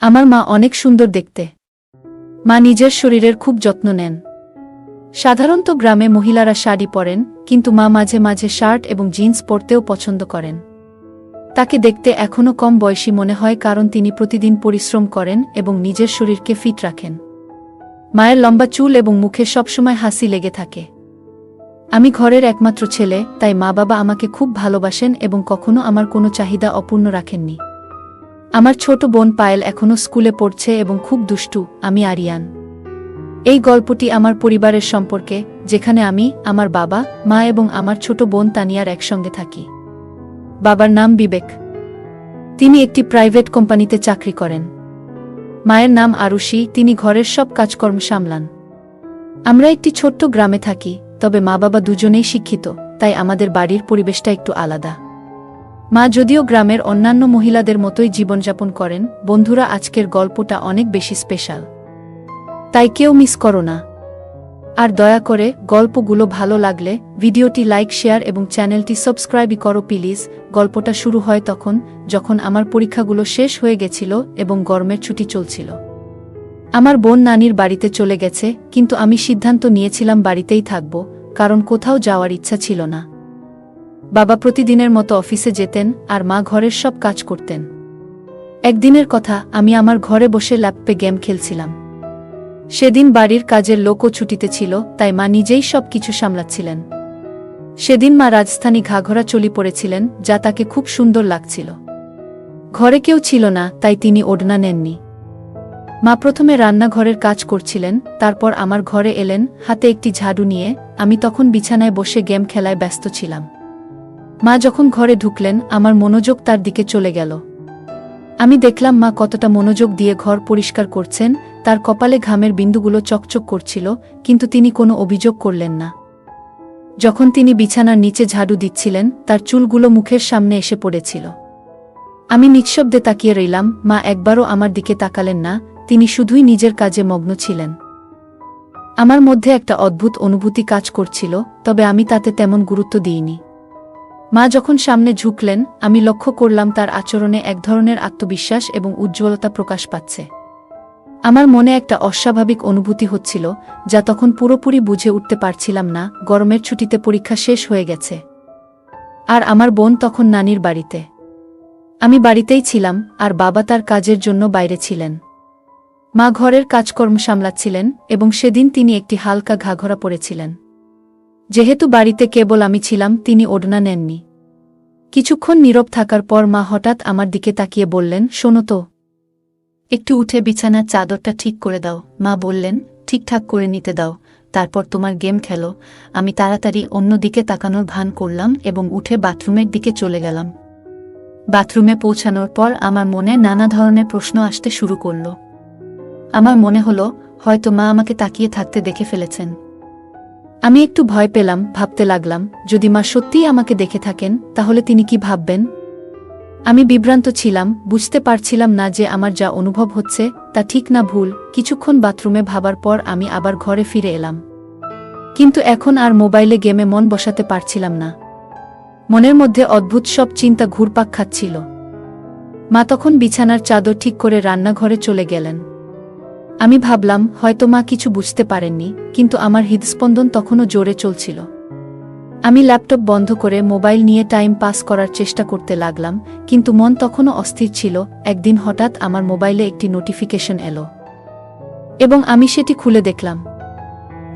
আমার মা অনেক সুন্দর দেখতে। মা নিজের শরীরের খুব যত্ন নেন। সাধারণত গ্রামে মহিলারা শাড়ি পরেন, কিন্তু মা মাঝে মাঝে শার্ট এবং জিন্স পরতেও পছন্দ করেন। তাকে দেখতে এখনও কম বয়সী মনে হয়, কারণ তিনি প্রতিদিন পরিশ্রম করেন এবং নিজের শরীরকে ফিট রাখেন। মায়ের লম্বা চুল এবং মুখে সবসময় হাসি লেগে থাকে। আমি ঘরের একমাত্র ছেলে, তাই মা বাবা আমাকে খুব ভালোবাসেন এবং কখনো আমার কোনো চাহিদা অপূর্ণ রাখেননি। আমার ছোট বোন পায়েল এখনও স্কুলে পড়ছে এবং খুব দুষ্টু। আমি আরিয়ান। এই গল্পটি আমার পরিবারের সম্পর্কে, যেখানে আমি, আমার বাবা, মা এবং আমার ছোট বোন তানিয়ার একসঙ্গে থাকি। বাবার নাম বিবেক। তিনি একটি প্রাইভেট কোম্পানিতে চাকরি করেন। মায়ের নাম আরুষি, তিনি ঘরের সব কাজকর্ম সামলান। আমরা একটি ছোট্ট গ্রামে থাকি, তবে মা বাবা দুজনেই শিক্ষিত, তাই আমাদের বাড়ির পরিবেশটা একটু আলাদা। মা যদিও গ্রামের অন্যান্য মহিলাদের মতোই জীবনযাপন করেন। বন্ধুরা, আজকের গল্পটা অনেক বেশি স্পেশাল, তাই কেউ মিস করো না। আর দয়া করে গল্পগুলো ভালো লাগলে ভিডিওটি লাইক, শেয়ার এবং চ্যানেলটি সাবস্ক্রাইব করো প্লিজ। গল্পটা শুরু হয় তখন, যখন আমার পরীক্ষাগুলো শেষ হয়ে গেছিল এবং গরমের ছুটি চলছিল। আমার বোন নানির বাড়িতে চলে গেছে, কিন্তু আমি সিদ্ধান্ত নিয়েছিলাম বাড়িতেই থাকব, কারণ কোথাও যাওয়ার ইচ্ছা ছিল না। বাবা প্রতিদিনের মতো অফিসে যেতেন আর মা ঘরের সব কাজ করতেন। একদিনের কথা, আমি আমার ঘরে বসে ল্যাপটপে গেম খেলছিলাম। সেদিন বাড়ির কাজের লোকও ছুটিতে ছিল, তাই মা নিজেই সব কিছু সামলাচ্ছিলেন। সেদিন মা রাজস্থানী ঘাঘরা চলি পরেছিলেন, যা তাকে খুব সুন্দর লাগছিল। ঘরে কেউ ছিল না, তাই তিনি ওড়না নেননি। মা প্রথমে রান্নাঘরের কাজ করছিলেন, তারপর আমার ঘরে এলেন হাতে একটি ঝাড়ু নিয়ে। আমি তখন বিছানায় বসে গেম খেলায় ব্যস্ত ছিলাম। মা যখন ঘরে ঢুকলেন, আমার মনোযোগ তার দিকে চলে গেল। আমি দেখলাম মা কতটা মনোযোগ দিয়ে ঘর পরিষ্কার করছেন। তার কপালে ঘামের বিন্দুগুলো চকচক করছিল, কিন্তু তিনি কোনো অভিযোগ করলেন না। যখন তিনি বিছানার নিচে ঝাড়ু দিচ্ছিলেন, তার চুলগুলো মুখের সামনে এসে পড়েছিল। আমি নিঃশব্দে তাকিয়ে রইলাম। মা একবারও আমার দিকে তাকালেন না, তিনি শুধুই নিজের কাজে মগ্ন ছিলেন। আমার মধ্যে একটা অদ্ভুত অনুভূতি কাজ করছিল, তবে আমি তাতে তেমন গুরুত্ব দিইনি। মা যখন সামনে ঝুঁকলেন, আমি লক্ষ্য করলাম তার আচরণে এক ধরনের আত্মবিশ্বাস এবং উজ্জ্বলতা প্রকাশ পাচ্ছে। আমার মনে একটা অস্বাভাবিক অনুভূতি হচ্ছিল, যা তখন পুরোপুরি বুঝে উঠতে পারছিলাম না। গরমের ছুটিতে পরীক্ষা শেষ হয়ে গেছে, আর আমার বোন তখন নানির বাড়িতে। আমি বাড়িতেই ছিলাম, আর বাবা তার কাজের জন্য বাইরে ছিলেন। মা ঘরের কাজকর্ম সামলাচ্ছিলেন, এবং সেদিন তিনি একটি হালকা ঘাঘরা পরেছিলেন। যেহেতু বাড়িতে কেবল আমি ছিলাম, তিনি ওড়না নেননি। কিছুক্ষণ নীরব থাকার পর মা হঠাৎ আমার দিকে তাকিয়ে বললেন, শোনো তো, একটু উঠে বিছানার চাদরটা ঠিক করে দাও। মা বললেন, ঠিকঠাক করে নিতে দাও, তারপর তোমার গেম খেলো। আমি তাড়াতাড়ি অন্য দিকে তাকানোর ভান করলাম এবং উঠে বাথরুমের দিকে চলে গেলাম। বাথরুমে পৌঁছানোর পর আমার মনে নানা ধরনের প্রশ্ন আসতে শুরু করল। আমার মনে হলো, হয়তো মা আমাকে তাকিয়ে থাকতে দেখে ফেলেছেন। আমি একটু ভয় পেলাম, ভাবতে লাগলাম, যদি মা সত্যিই আমাকে দেখে থাকেন, তাহলে তিনি কি ভাববেন। আমি বিভ্রান্ত ছিলাম, বুঝতে পারছিলাম না যে আমার যা অনুভব হচ্ছে তা ঠিক না ভুল। কিছুক্ষণ বাথরুমে ভাবার পর আমি আবার ঘরে ফিরে এলাম, কিন্তু এখন আর মোবাইলে গেমে মন বসাতে পারছিলাম না। মনের মধ্যে অদ্ভুত সব চিন্তা ঘুরপাক খাচ্ছিল। মা তখন বিছানার চাদর ঠিক করে রান্নাঘরে চলে গেলেন। আমি ভাবলাম হয়তো মা কিছু বুঝতে পারেননি, কিন্তু আমার হৃদস্পন্দন তখনও জোরে চলছিল। আমি ল্যাপটপ বন্ধ করে মোবাইল নিয়ে টাইম পাস করার চেষ্টা করতে লাগলাম, কিন্তু মন তখনও অস্থির ছিল। একদিন হঠাৎ আমার মোবাইলে একটি নোটিফিকেশন এলো, এবং আমি সেটি খুলে দেখলাম।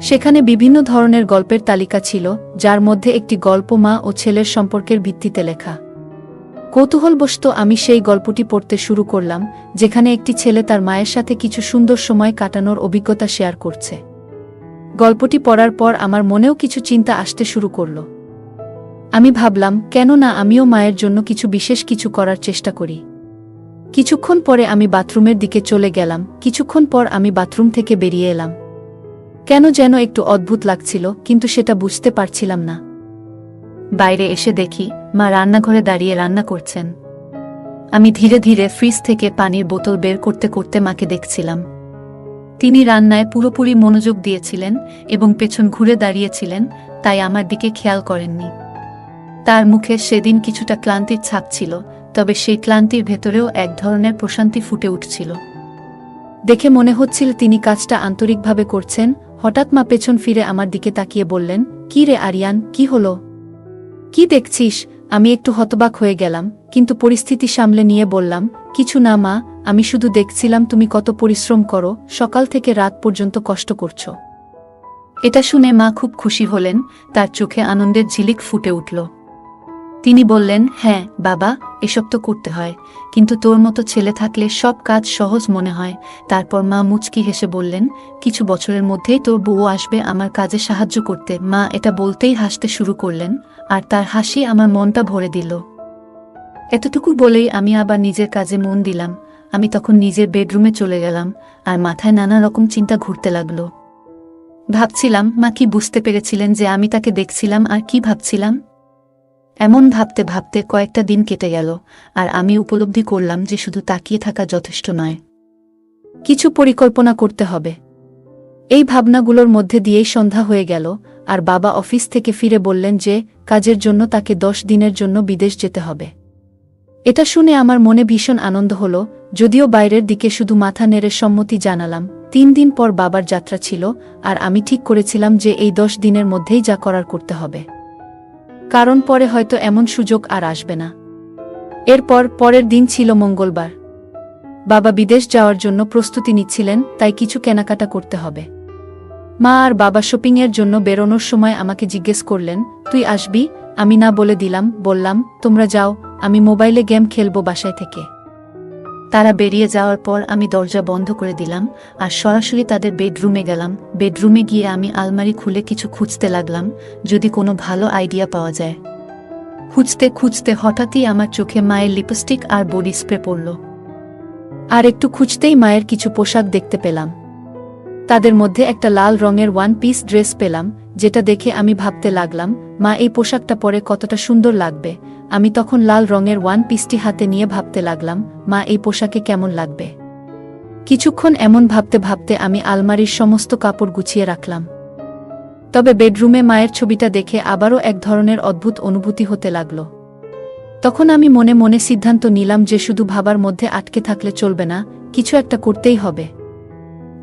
সেখানে বিভিন্ন ধরনের গল্পের তালিকা ছিল, যার মধ্যে একটি গল্প মা ও ছেলের সম্পর্কের ভিত্তিতে লেখা। কৌতূহলবশত আমি সেই গল্পটি পড়তে শুরু করলাম, যেখানে একটি ছেলে তার মায়ের সাথে কিছু সুন্দর সময় কাটানোর অভিজ্ঞতা শেয়ার করছে। গল্পটি পড়ার পর আমার মনেও কিছু চিন্তা আসতে শুরু করল। আমি ভাবলাম, কেন না আমিও মায়ের জন্য কিছু বিশেষ কিছু করার চেষ্টা করি। কিছুক্ষণ পরে আমি বাথরুমের দিকে চলে গেলাম। কিছুক্ষণ পর আমি বাথরুম থেকে বেরিয়ে এলাম। কেন যেন একটু অদ্ভুত লাগছিল, কিন্তু সেটা বুঝতে পারছিলাম না। বাইরে এসে দেখি মা রান্নাঘরে দাঁড়িয়ে রান্না করছেন। আমি ধীরে ধীরে ফ্রিজ থেকে পানির বোতল বের করতে করতে মাকে দেখছিলাম। তিনি রান্নায় পুরোপুরি মনোযোগ দিয়েছিলেন এবং পেছন ঘুরে দাঁড়িয়েছিলেন, তাই আমার দিকে খেয়াল করেননি। তার মুখে সেদিন কিছুটা ক্লান্তির ছাপ ছিল, তবে সেই ক্লান্তির ভেতরেও এক ধরনের প্রশান্তি ফুটে উঠছিল। দেখে মনে হচ্ছিল তিনি কাজটা আন্তরিকভাবে করছেন। হঠাৎ মা পেছন ফিরে আমার দিকে তাকিয়ে বললেন, কি রে আরিয়ান, কি হলো? কি দেখছিস? আমি একটু হতবাক হয়ে গেলাম, কিন্তু পরিস্থিতি সামলে নিয়ে বললাম, কিছু না মা, আমি শুধু দেখছিলাম তুমি কত পরিশ্রম করো, সকাল থেকে রাত পর্যন্ত কষ্ট করছো। এটা শুনে মা খুব খুশি হলেন, তার চোখে আনন্দের ঝিলিক ফুটে উঠল। তিনি বললেন, হ্যাঁ বাবা, এসব তো করতে হয়, কিন্তু তোর মতো ছেলে থাকলে সব কাজ সহজ মনে হয়। তারপর মা মুচকি হেসে বললেন, কিছু বছরের মধ্যেই তোর বউ আসবে আমার কাজে সাহায্য করতে। মা এটা বলতেই হাসতে শুরু করলেন, আর তার হাসি আমার মনটা ভরে দিল। এতটুকু বলেই আমি আবার নিজের কাজে মন দিলাম। আমি তখন নিজের বেডরুমে চলে গেলাম, আর মাথায় নানা রকম চিন্তা ঘুরতে লাগলো। ভাবছিলাম, মা কি বুঝতে পেরেছিলেন যে আমি তাকে দেখছিলাম আর কি ভাবছিলাম? এমন ভাবতে ভাবতে কয়েকটা দিন কেটে গেল, আর আমি উপলব্ধি করলাম যে শুধু তাকিয়ে থাকা যথেষ্ট নয়, কিছু পরিকল্পনা করতে হবে। এই ভাবনাগুলোর মধ্যে দিয়েই সন্ধ্যা হয়ে গেল, আর বাবা অফিস থেকে ফিরে বললেন যে কাজের জন্য তাকে 10 দিনের জন্য বিদেশ যেতে হবে। এটা শুনে আমার মনে ভীষণ আনন্দ হল, যদিও বাইরের দিকে শুধু মাথা নেড়ে সম্মতি জানালাম। 3 দিন পর বাবার যাত্রা ছিল, আর আমি ঠিক করেছিলাম যে এই 10 দিনের মধ্যেই যা করার করতে হবে, কারণ পরে হয়তো এমন সুযোগ আর আসবে না। এরপর পরের দিন ছিল মঙ্গলবার। বাবা বিদেশ যাওয়ার জন্য প্রস্তুতি নিচ্ছিলেন, তাই কিছু কেনাকাটা করতে হবে। মা আর বাবা শপিংয়ের জন্য বেরোনোর সময় আমাকে জিজ্ঞেস করলেন, তুই আসবি? আমি না বলে দিলাম, বললাম, তোমরা যাও, আমি মোবাইলে গেম খেলবো বাসায় থেকে। তারা বেরিয়ে যাওয়ার পর আমি দরজা বন্ধ করে দিলাম আর সরাসরি তাদের বেডরুমে গেলাম। বেডরুমে গিয়ে আমি আলমারি খুলে কিছু খুঁজতে লাগলাম, যদি কোনো ভালো আইডিয়া পাওয়া যায়। খুঁজতে খুঁজতে হঠাৎই আমার চোখে মায়ের লিপস্টিক আর বডি স্প্রে পড়ল। আর একটু খুঁজতেই মায়ের কিছু পোশাক দেখতে পেলাম। তাদের মধ্যে একটা লাল রঙের 1 পিস ড্রেস পেলাম, যেটা দেখে আমি ভাবতে লাগলাম, মা এই পোশাকটা পরে কতটা সুন্দর লাগবে। আমি তখন লাল রঙের 1 পিসটি হাতে নিয়ে ভাবতে লাগলাম, মা এই পোশাকে কেমন লাগবে। কিছুক্ষণ এমন ভাবতে ভাবতে আমি আলমারির সমস্ত কাপড় গুছিয়ে রাখলাম। তবে বেডরুমে মায়ের ছবিটা দেখে আবারও এক ধরনের অদ্ভুত অনুভূতি হতে লাগল। তখন আমি মনে মনে সিদ্ধান্ত নিলাম যে শুধু ভাবার মধ্যে আটকে থাকলে চলবে না, কিছু একটা করতেই হবে।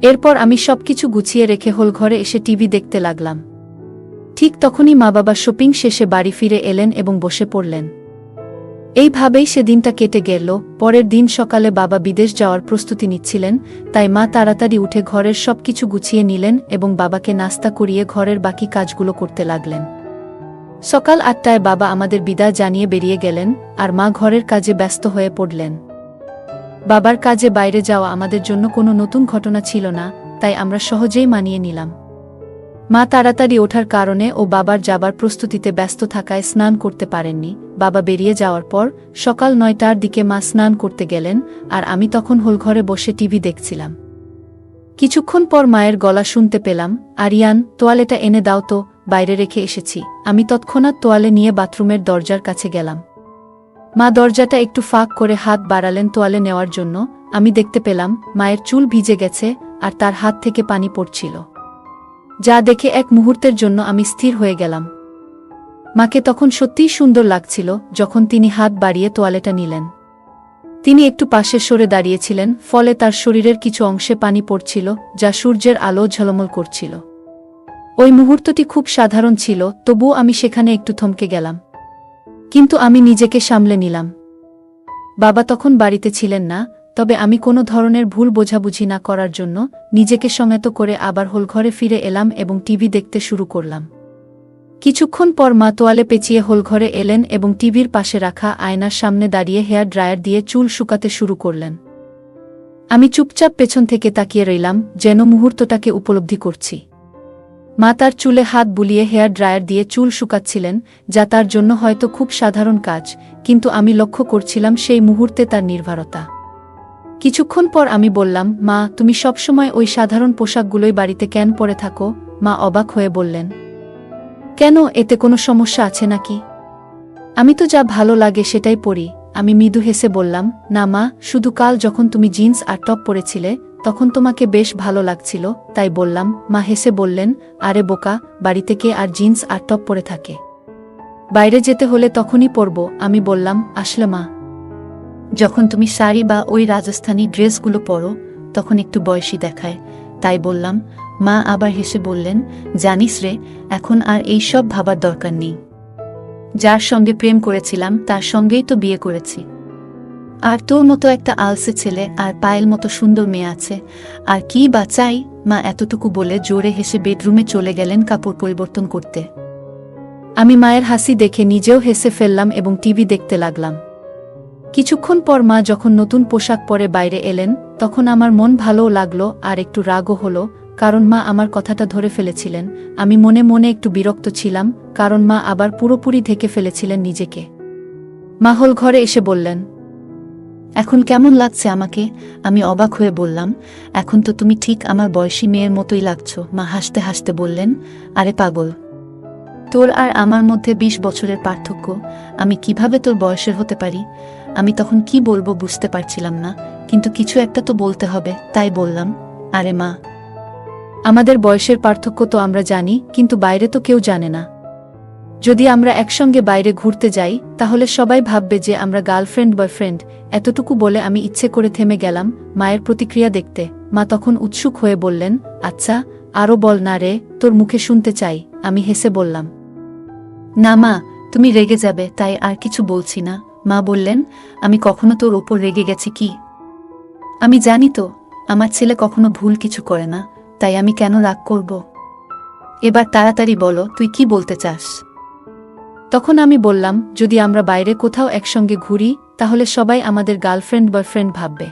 এরপর আমি সবকিছু গুছিয়ে রেখে হলঘরে এসে টিভি দেখতে লাগলাম। ঠিক তখনই মা বাবা শপিং শেষে বাড়ি ফিরে এলেন এবং বসে পড়লেন। এইভাবেই সেদিনটা কেটে গেল। পরের দিন সকালে বাবা বিদেশ যাওয়ার প্রস্তুতি নিচ্ছিলেন, তাই মা তাড়াতাড়ি উঠে ঘরের সবকিছু গুছিয়ে নিলেন এবং বাবাকে নাস্তা করিয়ে ঘরের বাকি কাজগুলো করতে লাগলেন। সকাল 8টায় বাবা আমাদের বিদায় জানিয়ে বেরিয়ে গেলেন, আর মা ঘরের কাজে ব্যস্ত হয়ে পড়লেন। বাবার কাজে বাইরে যাওয়া আমাদের জন্য কোনো নতুন ঘটনা ছিল না, তাই আমরা সহজেই মানিয়ে নিলাম। মা তাড়াতাড়ি ওঠার কারণে ও বাবার যাবার প্রস্তুতিতে ব্যস্ত থাকায় স্নান করতে পারেননি। বাবা বেরিয়ে যাওয়ার পর সকাল 9টার দিকে মা স্নান করতে গেলেন, আর আমি তখন হলঘরে বসে টিভি দেখছিলাম। কিছুক্ষণ পর মায়ের গলা শুনতে পেলাম, আরিয়ান, তোয়ালেটা এনে দাও তো, বাইরে রেখে এসেছি। আমি তৎক্ষণাৎ তোয়ালে নিয়ে বাথরুমের দরজার কাছে গেলাম। মা দরজাটা একটু ফাঁক করে হাত বাড়ালেন তোয়ালে নেওয়ার জন্য। আমি দেখতে পেলাম মায়ের চুল ভিজে গেছে আর তার হাত থেকে পানি পড়ছিল, যা দেখে এক মুহূর্তের জন্য আমি স্থির হয়ে গেলাম। মাকে তখন সত্যিই সুন্দর লাগছিল যখন তিনি হাত বাড়িয়ে তোয়ালেটা নিলেন। তিনি একটু পাশে সরে দাঁড়িয়েছিলেন, ফলে তার শরীরের কিছু অংশে পানি পড়ছিল, যা সূর্যের আলো ঝলমল করছিল। ওই মুহূর্তটি খুব সাধারণ ছিল, তবুও আমি সেখানে একটু থমকে গেলাম। কিন্তু আমি নিজেকে সামলে নিলাম। বাবা তখন বাড়িতে ছিলেন না, তবে আমি কোনো ধরনের ভুল বোঝাবুঝি না করার জন্য নিজেকে সংযত করে আবার হলঘরে ফিরে এলাম এবং টিভি দেখতে শুরু করলাম। কিছুক্ষণ পর মা তোয়ালে পেঁচিয়ে হলঘরে এলেন এবং টিভির পাশে রাখা আয়নার সামনে দাঁড়িয়ে হেয়ার ড্রায়ার দিয়ে চুল শুকাতে শুরু করলেন। আমি চুপচাপ পেছন থেকে তাকিয়ে রইলাম, যেন মুহূর্তটাকে উপলব্ধি করছি। মা তার চুলে হাত বুলিয়ে হেয়ার ড্রায়ার দিয়ে চুল শুকাচ্ছিলেন, যা তার জন্য হয়তো খুব সাধারণ কাজ, কিন্তু আমি লক্ষ্য করছিলাম সেই মুহূর্তে তার নির্ভরতা। কিছুক্ষণ পর আমি বললাম, মা, তুমি সবসময় ওই সাধারণ পোশাকগুলোই বাড়িতে কেন পরে থাকো? মা অবাক হয়ে বললেন, কেন, এতে কোনো সমস্যা আছে নাকি? আমি তো যা ভালো লাগে সেটাই পরি। আমি মৃদু হেসে বললাম, না মা, শুধু কাল যখন তুমি জিন্স আর টপ পরেছিলে তখন তোমাকে বেশ ভালো লাগছিল, তাই বললাম। মা হেসে বললেন, আরে বোকা, বাড়িতে কে আর জিন্স আর টপ পরে থাকে? বাইরে যেতে হলে তখনই পরব। আমি বললাম, আসলে মা, যখন তুমি শাড়ি বা ওই রাজস্থানী ড্রেসগুলো পরো তখন একটু বয়সী দেখায়, তাই বললাম। মা আবার হেসে বললেন, জানিস রে, এখন আর এই সব ভাবার দরকার নেই। যার সঙ্গে প্রেম করেছিলাম তার সঙ্গেই তো বিয়ে করেছি। আর তোর মতো একটা আলসে ছেলে আর পায়েল মতো সুন্দর মেয়ে আছে, আর কি বা চাই। মা এতটুকু বলে জোরে হেসে বেডরুমে চলে গেলেন কাপড় পরিবর্তন করতে। আমি মায়ের হাসি দেখে নিজেও হেসে ফেললাম এবং টিভি দেখতে লাগলাম। কিছুক্ষণ পর মা যখন নতুন পোশাক পরে বাইরে এলেন, তখন আমার মন ভালোও লাগলো আর একটু রাগও হলো, কারণ মা আমার কথাটা ধরে ফেলেছিলেন। আমি মনে মনে একটু বিরক্ত ছিলাম, কারণ মা আবার পুরোপুরি ঢেকে ফেলেছিলেন নিজেকে। মা হল ঘরে এসে বললেন, এখন কেমন লাগছে আমাকে? আমি অবাক হয়ে বললাম, এখন তো তুমি ঠিক আমার বয়সী মেয়ের মতোই লাগছো। মা হাসতে হাসতে বললেন, আরে পাগল, তোর আর আমার মধ্যে 20 বছরের পার্থক্য, আমি কিভাবে তোর বয়সের হতে পারি? আমি তখন কি বলবো বুঝতে পারছিলাম না, কিন্তু কিছু একটা তো বলতে হবে, তাই বললাম, আরে মা, আমাদের বয়সের পার্থক্য তো আমরা জানি, কিন্তু বাইরে তো কেউ জানে না। যদি আমরা একসঙ্গে বাইরে ঘুরতে যাই তাহলে সবাই ভাববে যে আমরা গার্লফ্রেন্ড বয়ফ্রেন্ড। এতটুকু বলে আমি ইচ্ছে করে থেমে গেলাম মায়ের প্রতিক্রিয়া দেখতে। মা তখন উৎসুক হয়ে বললেন, আচ্ছা, আরও বল না রে, তোর মুখে শুনতে চাই। আমি হেসে বললাম, না মা, তুমি রেগে যাবে, তাই আর কিছু বলছি না। মা বললেন, আমি কখনো তোর ওপর রেগে গেছি কি? আমি জানি তো, আমার ছেলে কখনো ভুল কিছু করে না, তাই আমি কেন রাগ করব? এবার তাড়াতাড়ি বলো, তুই কি বলতে চাস? তখন আমি বললাম, যদি আমরা বাইরে কোথাও একসঙ্গে ঘুরি তাহলে সবাই আমাদের গার্লফ্রেন্ড বয়ফ্রেন্ড ভাববে,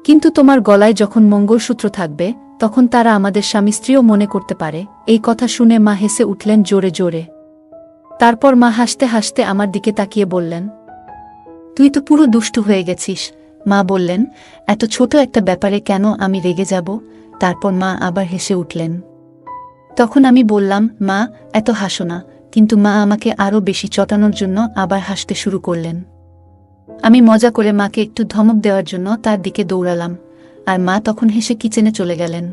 কিন্তু তোমার গলায় যখন মঙ্গলসূত্র থাকবে তখন তারা আমাদের স্বামী স্ত্রীও মনে করতে পারে। এই কথা শুনে মা হেসে উঠলেন জোরে জোরে। তারপর মা হাসতে হাসতে আমার দিকে তাকিয়ে বললেন, তুই তো পুরো দুষ্টু হয়ে গেছিস। মা বললেন, এত ছোট একটা ব্যাপারে কেন আমি রেগে যাব? তারপর মা আবার হেসে উঠলেন। তখন আমি বললাম, মা, এত হাসো না। কিন্তু মা আমাকে আরও বেশি চটানোর জন্য আবার হাসতে শুরু করলেন। আমি মজা করে মাকে একটু ধমক দেওয়ার জন্য তার দিকে দৌড়ালাম, আর মা তখন হেসে কিচেনে চলে গেলেন।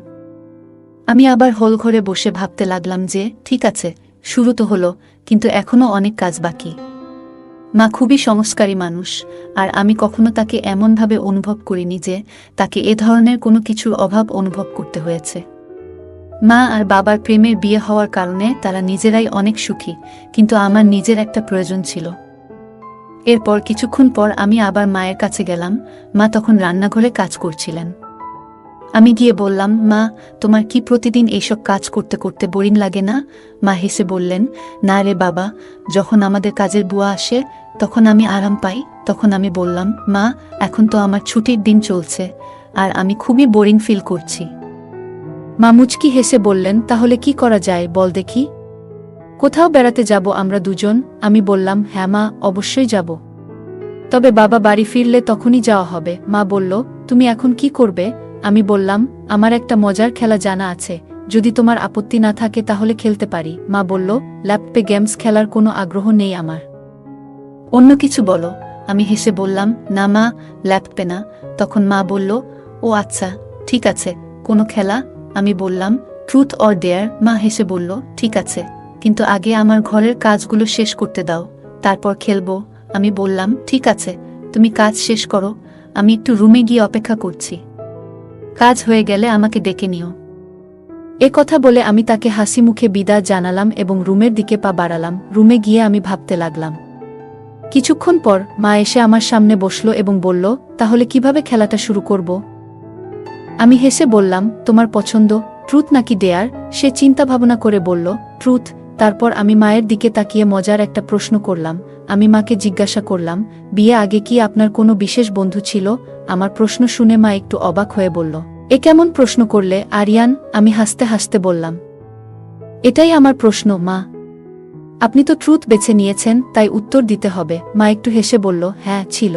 আমি আবার হল ঘরে বসে ভাবতে লাগলাম যে ঠিক আছে, শুরু তো হলো, কিন্তু এখনও অনেক কাজ বাকি। মা খুবই সংস্কারী মানুষ, আর আমি কখনো তাকে এমনভাবে অনুভব করিনি যে তাকে এ ধরনের কোনো কিছুর অভাব অনুভব করতে হয়েছে। মা আর বাবার প্রেমের বিয়ে হওয়ার কারণে তারা নিজেরাই অনেক সুখী, কিন্তু আমার নিজের একটা প্রয়োজন ছিল। এরপর কিছুক্ষণ পর আমি আবার মায়ের কাছে গেলাম। মা তখন রান্নাঘরে কাজ করছিলেন। আমি গিয়ে বললাম, মা, তোমার কি প্রতিদিন এইসব কাজ করতে করতে বোরিং লাগে না? মা হেসে বললেন, না রে বাবা, যখন আমাদের কাজের বুয়া আসে তখন আমি আরাম পাই। তখন আমি বললাম, মা, এখন তো আমার ছুটির দিন চলছে, আর আমি খুবই বোরিং ফিল করছি। মা মুচকি হেসে বললেন, তাহলে কি করা যায় বল দেখি? কোথাও বেড়াতে যাব আমরা দুজন? আমি বললাম, হ্যাঁ মা, অবশ্যই যাব। তবে বাবা বাড়ি ফিরলে তখনই যাওয়া হবে। মা বলল, তুমি এখন কি করবে? আমি বললাম, আমার একটা মজার খেলা জানা আছে, যদি তোমার আপত্তি না থাকে তাহলে খেলতে পারি। মা বলল, ল্যাপটপে গেমস খেলার কোনো আগ্রহ নেই আমার। অন্য কিছু বলো। আমি হেসে বললাম, না মা, ল্যাপটপে না। তখন মা বলল, ও আচ্ছা, ঠিক আছে, কোনো খেলা? আমি বললাম, ট্রুথ অর ডেয়ার। মা হেসে বলল, ঠিক আছে, কিন্তু আগে আমার ঘরের কাজগুলো শেষ করতে দাও, তারপর খেলবো। আমি বললাম, ঠিক আছে, তুমি কাজ শেষ করো, আমি একটু রুমে গিয়ে অপেক্ষা করছি। কাজ হয়ে গেলে আমাকে ডেকে নিও। এ কথা বলে আমি তাকে হাসি মুখে বিদায় জানালাম এবং রুমের দিকে পা বাড়ালাম। রুমে গিয়ে আমি ভাবতে লাগলাম। কিছুক্ষণ পর মা এসে আমার সামনে বসল এবং বলল, তাহলে কিভাবে খেলাটা শুরু করব? আমি হেসে বললাম, তোমার পছন্দ, ট্রুথ নাকি ডেয়ার? সে চিন্তা ভাবনা করে বলল, ট্রুথ। তারপর আমি মায়ের দিকে তাকিয়ে মজার একটা প্রশ্ন করলাম। আমি মাকে জিজ্ঞাসা করলাম, বিয়ে আগে কি আপনার কোনো বিশেষ বন্ধু ছিল? আমার প্রশ্ন শুনে মা একটু অবাক হয়ে বলল, এ কেমন প্রশ্ন করলে আরিয়ান? আমি হাসতে হাসতে বললাম, এটাই আমার প্রশ্ন মা। আপনি তো ট্রুথ বেছে নিয়েছেন, তাই উত্তর দিতে হবে। মা একটু হেসে বলল, হ্যাঁ ছিল,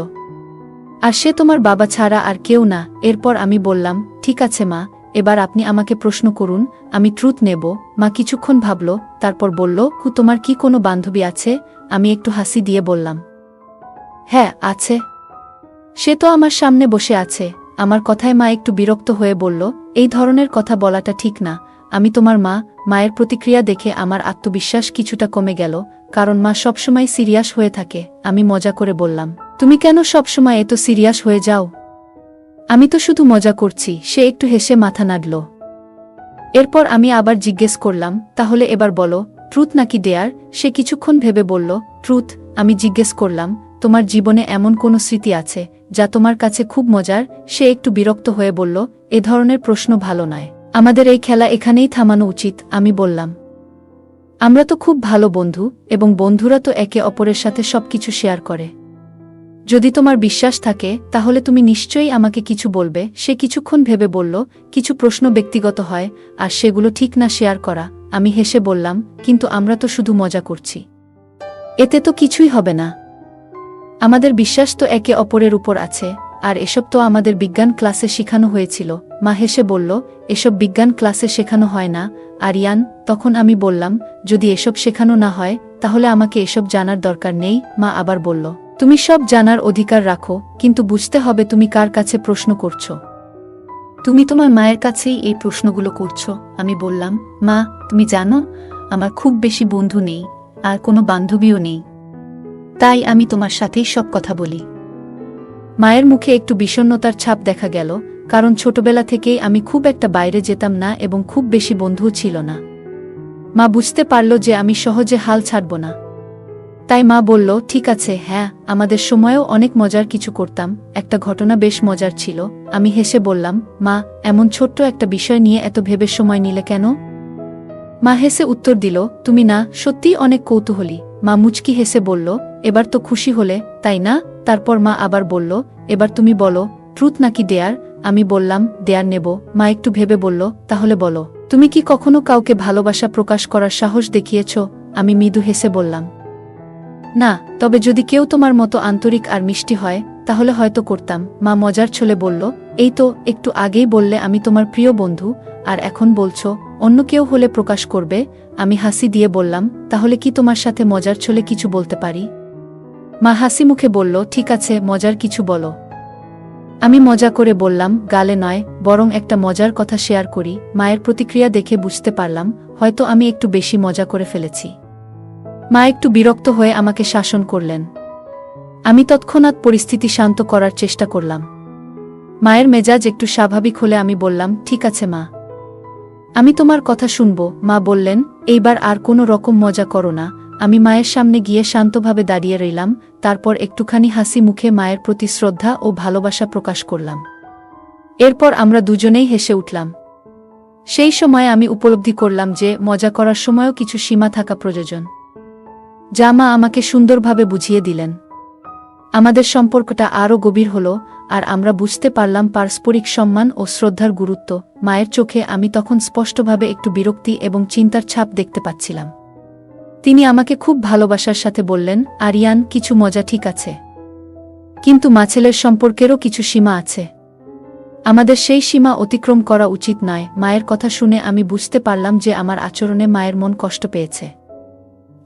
আর সে তোমার বাবা ছাড়া আর কেউ না। এরপর আমি বললাম, ঠিক আছে মা, এবার আপনি আমাকে প্রশ্ন করুন, আমি ট্রুথ নেব। মা কিছুক্ষণ ভাবল, তারপর বলল, তোমার কি কোনো বান্ধবী আছে? আমি একটু হাসি দিয়ে বললাম, হ্যাঁ আছে। সে তো আমার সামনে বসে আছে। আমার কথায় মা একটু বিরক্ত হয়ে বলল, এই ধরনের কথা বলাটা ঠিক না। আমি তোমার মা। মায়ের প্রতিক্রিয়া দেখে আমার আত্মবিশ্বাস কিছুটা কমে গেল, কারণ মা সবসময় সিরিয়াস হয়ে থাকে। আমি মজা করে বললাম, তুমি কেন সবসময় এত সিরিয়াস হয়ে যাও? আমি তো শুধু মজা করছি, সে একটু হেসে মাথা নাড়ল। এরপর আমি আবার জিজ্ঞেস করলাম, তাহলে এবার বলো, ট্রুথ নাকি ডেয়ার? সে কিছুক্ষণ ভেবে বলল, ট্রুথ। আমি জিজ্ঞেস করলাম, তোমার জীবনে এমন কোনো স্মৃতি আছে যা তোমার কাছে খুব মজার? সে একটু বিরক্ত হয়ে বলল, এ ধরনের প্রশ্ন ভালো নয়, আমাদের এই খেলা এখানেই থামানো উচিত। আমি বললাম, আমরা তো খুব ভালো বন্ধু, এবং বন্ধুরা তো একে অপরের সাথে সবকিছু শেয়ার করে। যদি তোমার বিশ্বাস থাকে তাহলে তুমি নিশ্চয়ই আমাকে কিছু বলবে। সে কিছুক্ষণ ভেবে বলল, কিছু প্রশ্ন ব্যক্তিগত হয়, আর সেগুলো ঠিক না শেয়ার করা। আমি হেসে বললাম, কিন্তু আমরা তো শুধু মজা করছি, এতে তো কিছুই হবে না। আমাদের বিশ্বাস তো একে অপরের উপর আছে, আর এসব তো আমাদের বিজ্ঞান ক্লাসে শেখানো হয়েছিল। মা হেসে বলল, এসব বিজ্ঞান ক্লাসে শেখানো হয় না আরিয়ান। তখন আমি বললাম, যদি এসব শেখানো না হয় তাহলে আমাকে এসব জানার দরকার নেই। মা আবার বলল, তুমি সব জানার অধিকার রাখো, কিন্তু বুঝতে হবে তুমি কার কাছে প্রশ্ন করছো। তুমি তোমার মায়ের কাছেই এই প্রশ্নগুলো করছো। আমি বললাম, মা, তুমি জানো আমার খুব বেশি বন্ধু নেই, আর কোনো বান্ধবীও নেই, তাই আমি তোমার সাথেই সব কথা বলি। মায়ের মুখে একটু বিষণ্ণতার ছাপ দেখা গেল, কারণ ছোটবেলা থেকেই আমি খুব একটা বাইরে যেতাম না এবং খুব বেশি বন্ধুও ছিল না। মা বুঝতে পারল যে আমি সহজে হাল ছাড়ব না। তাই মা বলল, ঠিক আছে, হ্যাঁ, আমাদের সময়েও অনেক মজার কিছু করতাম। একটা ঘটনা বেশ মজার ছিল। আমি হেসে বললাম, মা, এমন ছোট্ট একটা বিষয় নিয়ে এত ভেবে সময় নিলে কেন? মা হেসে উত্তর দিল, তুমি না সত্যিই অনেক কৌতূহলী। মা মুচকি হেসে বলল, এবার তো খুশি হলে, তাই না? তারপর মা আবার বলল, এবার তুমি বলো, ট্রুথ নাকি ডেয়ার? আমি বললাম, ডেয়ার নেব। মা একটু ভেবে বলল, তাহলে বলো, তুমি কি কখনো কাউকে ভালোবাসা প্রকাশ করার সাহস দেখিয়েছ? আমি মৃদু হেসে বললাম, না, তবে যদি কেউ তোমার মতো আন্তরিক আর মিষ্টি হয় তাহলে হয়তো করতাম। মা মজার ছলে বলল, এই তো একটু আগেই বললে আমি তোমার প্রিয় বন্ধু, আর এখন বলছো অন্য কেউ হলে প্রকাশ করবে। আমি হাসি দিয়ে বললাম, তাহলে কি তোমার সাথে মজার ছলে কিছু বলতে পারি? মা হাসি মুখে বলল, ঠিক আছে, মজার কিছু বলো। আমি মজা করে বললাম, গালে নয়, বরং একটা মজার কথা শেয়ার করি। মায়ের প্রতিক্রিয়া দেখে বুঝতে পারলাম হয়তো আমি একটু বেশি মজা করে ফেলেছি। মা একটু বিরক্ত হয়ে আমাকে শাসন করলেন। আমি তৎক্ষণাৎ পরিস্থিতি শান্ত করার চেষ্টা করলাম। মায়ের মেজাজ একটু স্বাভাবিক হলে আমি বললাম, ঠিক আছে মা, আমি তোমার কথা শুনব। মা বললেন, এইবার আর কোনো রকম মজা করো না। আমি মায়ের সামনে গিয়ে শান্তভাবে দাঁড়িয়ে রইলাম, তারপর একটুখানি হাসি মুখে মায়ের প্রতি শ্রদ্ধা ও ভালোবাসা প্রকাশ করলাম। এরপর আমরা দুজনেই হেসে উঠলাম। সেই সময় আমি উপলব্ধি করলাম যে মজা করার সময়ও কিছু সীমা থাকা প্রয়োজন, যা মা আমাকে সুন্দরভাবে বুঝিয়ে দিলেন। আমাদের সম্পর্কটা আরও গভীর হল, আর আমরা বুঝতে পারলাম পারস্পরিক সম্মান ও শ্রদ্ধার গুরুত্ব। মায়ের চোখে আমি তখন স্পষ্টভাবে একটু বিরক্তি এবং চিন্তার ছাপ দেখতে পাচ্ছিলাম। তিনি আমাকে খুব ভালোবাসার সাথে বললেন, আরিয়ান, কিছু মজা ঠিক আছে, কিন্তু মা-ছেলের সম্পর্কেরও কিছু সীমা আছে। আমাদের সেই সীমা অতিক্রম করা উচিত নয়। মায়ের কথা শুনে আমি বুঝতে পারলাম যে আমার আচরণে মায়ের মন কষ্ট পেয়েছে।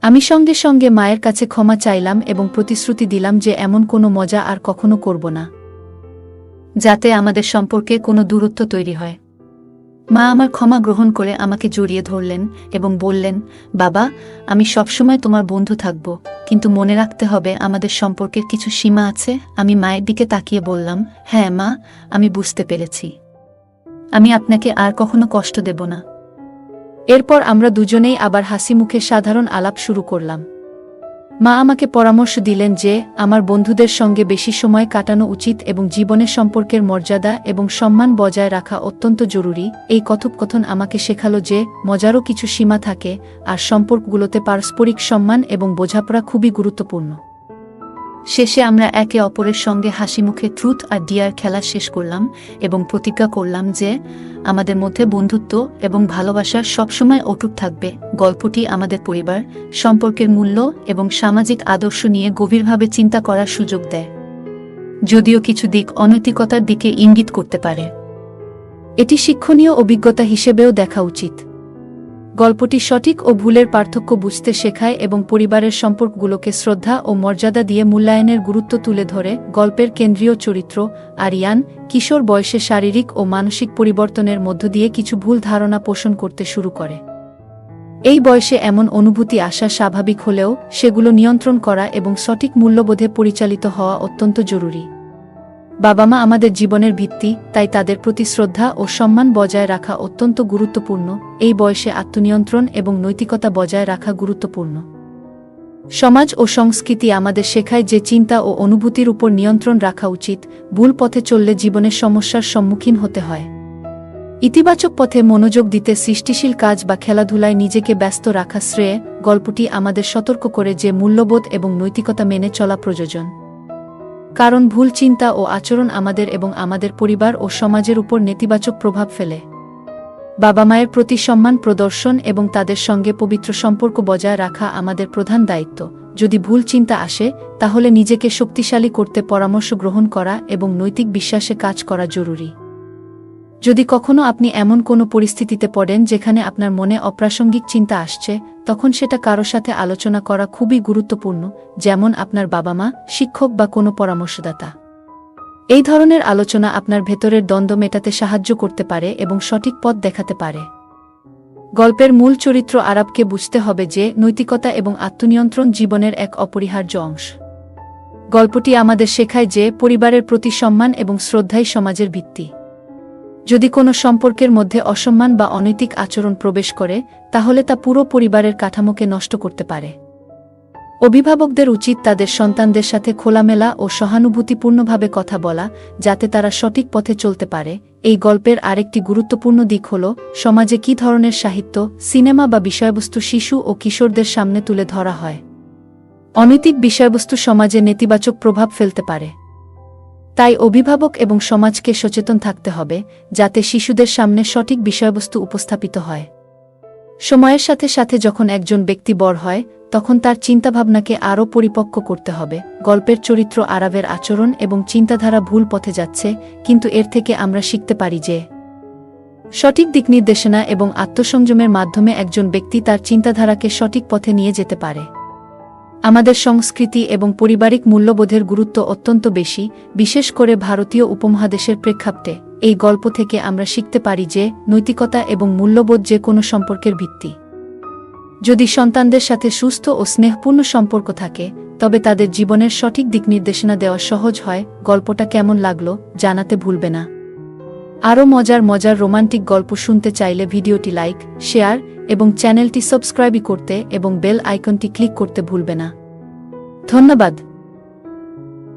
আমি সঙ্গে সঙ্গে মায়ের কাছে ক্ষমা চাইলাম এবং প্রতিশ্রুতি দিলাম যে এমন কোনো মজা আর কখনো করব না, যাতে আমাদের সম্পর্কে কোনো দূরত্ব তৈরি হয়। মা আমার ক্ষমা গ্রহণ করে আমাকে জড়িয়ে ধরলেন এবং বললেন, বাবা, আমি সবসময় তোমার বন্ধু থাকব, কিন্তু মনে রাখতে হবে আমাদের সম্পর্কের কিছু সীমা আছে। আমি মায়ের দিকে তাকিয়ে বললাম, হ্যাঁ মা, আমি বুঝতে পেরেছি। আমি আপনাকে আর কখনো কষ্ট দেব না। এরপর আমরা দুজনেই আবার হাসি মুখে সাধারণ আলাপ শুরু করলাম। মা আমাকে পরামর্শ দিলেন যে আমার বন্ধুদের সঙ্গে বেশি সময় কাটানো উচিত এবং জীবনের সম্পর্কের মর্যাদা এবং সম্মান বজায় রাখা অত্যন্ত জরুরি। এই কথোপকথন আমাকে শেখালো যে মজারও কিছু সীমা থাকে, আর সম্পর্কগুলোতে পারস্পরিক সম্মান এবং বোঝাপড়া খুবই গুরুত্বপূর্ণ। শেষে আমরা একে অপরের সঙ্গে হাসি মুখে ট্রুথ আর ডিয়ার খেলা শেষ করলাম এবং প্রতিজ্ঞা করলাম যে আমাদের মধ্যে বন্ধুত্ব এবং ভালোবাসা সবসময় অটুট থাকবে। গল্পটি আমাদের পরিবার, সম্পর্কের মূল্য এবং সামাজিক আদর্শ নিয়ে গভীরভাবে চিন্তা করার সুযোগ দেয়, যদিও কিছু দিক অনৈতিকতার দিকে ইঙ্গিত করতে পারে। এটি শিক্ষণীয় অভিজ্ঞতা হিসেবেও দেখা উচিত। গল্পটি সঠিক ও ভুলের পার্থক্য বুঝতে শেখায় এবং পরিবারের সম্পর্কগুলোকে শ্রদ্ধা ও মর্যাদা দিয়ে মূল্যায়নের গুরুত্ব তুলে ধরে। গল্পের কেন্দ্রীয় চরিত্র আরিয়ান কিশোর বয়সে শারীরিক ও মানসিক পরিবর্তনের মধ্য দিয়ে কিছু ভুল ধারণা পোষণ করতে শুরু করে। এই বয়সে এমন অনুভূতি আসা স্বাভাবিক হলেও সেগুলো নিয়ন্ত্রণ করা এবং সঠিক মূল্যবোধে পরিচালিত হওয়া অত্যন্ত জরুরি। বাবা মা আমাদের জীবনের ভিত্তি, তাই তাদের প্রতি শ্রদ্ধা ও সম্মান বজায় রাখা অত্যন্ত গুরুত্বপূর্ণ। এই বয়সে আত্মনিয়ন্ত্রণ এবং নৈতিকতা বজায় রাখা গুরুত্বপূর্ণ। সমাজ ও সংস্কৃতি আমাদের শেখায় যে চিন্তা ও অনুভূতির উপর নিয়ন্ত্রণ রাখা উচিত, ভুল পথে চললে জীবনের সমস্যার সম্মুখীন হতে হয়। ইতিবাচক পথে মনোযোগ দিতে সৃষ্টিশীল কাজ বা খেলাধুলায় নিজেকে ব্যস্ত রাখা শ্রেয়। গল্পটি আমাদের সতর্ক করে যে মূল্যবোধ এবং নৈতিকতা মেনে চলা প্রয়োজন, কারণ ভুল চিন্তা ও আচরণ আমাদের এবং আমাদের পরিবার ও সমাজের উপর নেতিবাচক প্রভাব ফেলে। বাবা মায়ের প্রতি সম্মান প্রদর্শন এবং তাদের সঙ্গে পবিত্র সম্পর্ক বজায় রাখা আমাদের প্রধান দায়িত্ব। যদি ভুল চিন্তা আসে, তাহলে নিজেকে শক্তিশালী করতে পরামর্শ গ্রহণ করা এবং নৈতিক বিশ্বাসে কাজ করা জরুরি। যদি কখনো আপনি এমন কোনো পরিস্থিতিতে পড়েন যেখানে আপনার মনে অপ্রাসঙ্গিক চিন্তা আসছে, তখন সেটা কারো সাথে আলোচনা করা খুবই গুরুত্বপূর্ণ, যেমন আপনার বাবা মা, শিক্ষক বা কোনো পরামর্শদাতা। এই ধরনের আলোচনা আপনার ভেতরের দ্বন্দ্ব মেটাতে সাহায্য করতে পারে এবং সঠিক পথ দেখাতে পারে। গল্পের মূল চরিত্র আরবকে বুঝতে হবে যে নৈতিকতা এবং আত্মনিয়ন্ত্রণ জীবনের এক অপরিহার্য অংশ। গল্পটি আমাদের শেখায় যে পরিবারের প্রতি সম্মান এবং শ্রদ্ধাই সমাজের ভিত্তি। যদি কোনো সম্পর্কের মধ্যে অসম্মান বা অনৈতিক আচরণ প্রবেশ করে, তাহলে তা পুরো পরিবারের কাঠামোকে নষ্ট করতে পারে। অভিভাবকদের উচিত তাদের সন্তানদের সাথে খোলামেলা ও সহানুভূতিপূর্ণভাবে কথা বলা, যাতে তারা সঠিক পথে চলতে পারে। এই গল্পের আরেকটি গুরুত্বপূর্ণ দিক হল সমাজে কী ধরনের সাহিত্য, সিনেমা বা বিষয়বস্তু শিশু ও কিশোরদের সামনে তুলে ধরা হয়। অনৈতিক বিষয়বস্তু সমাজে নেতিবাচক প্রভাব ফেলতে পারে। তাই অভিভাবক এবং সমাজকে সচেতন থাকতে হবে, যাতে শিশুদের সামনে সঠিক বিষয়বস্তু উপস্থাপিত হয়। সময়ের সাথে সাথে যখন একজন ব্যক্তি বড় হয়, তখন তার চিন্তাভাবনাকে আরও পরিপক্ক করতে হবে। গল্পের চরিত্র আরবের আচরণ এবং চিন্তাধারা ভুল পথে যাচ্ছে, কিন্তু এর থেকে আমরা শিখতে পারি যে সঠিক দিকনির্দেশনা এবং আত্মসংযমের মাধ্যমে একজন ব্যক্তি তার চিন্তাধারাকে সঠিক পথে নিয়ে যেতে পারে। আমাদের সংস্কৃতি এবং পারিবারিক মূল্যবোধের গুরুত্ব অত্যন্ত বেশি, বিশেষ করে ভারতীয় উপমহাদেশের প্রেক্ষাপটে। এই গল্প থেকে আমরা শিখতে পারি যে নৈতিকতা এবং মূল্যবোধ যে কোনো সম্পর্কের ভিত্তি। যদি সন্তানদের সাথে সুস্থ ও স্নেহপূর্ণ সম্পর্ক থাকে, তবে তাদের জীবনের সঠিক দিকনির্দেশনা দেওয়া সহজ হয়। গল্পটা কেমন লাগলো জানাতে ভুলবে না। আরও মজার রোমান্টিক গল্প শুনতে চাইলে ভিডিওটি লাইক, শেয়ার এবং চ্যানেলটি সাবস্ক্রাইব করতে এবং বেল আইকনটি ক্লিক করতে ভুলবে না। ধন্যবাদ।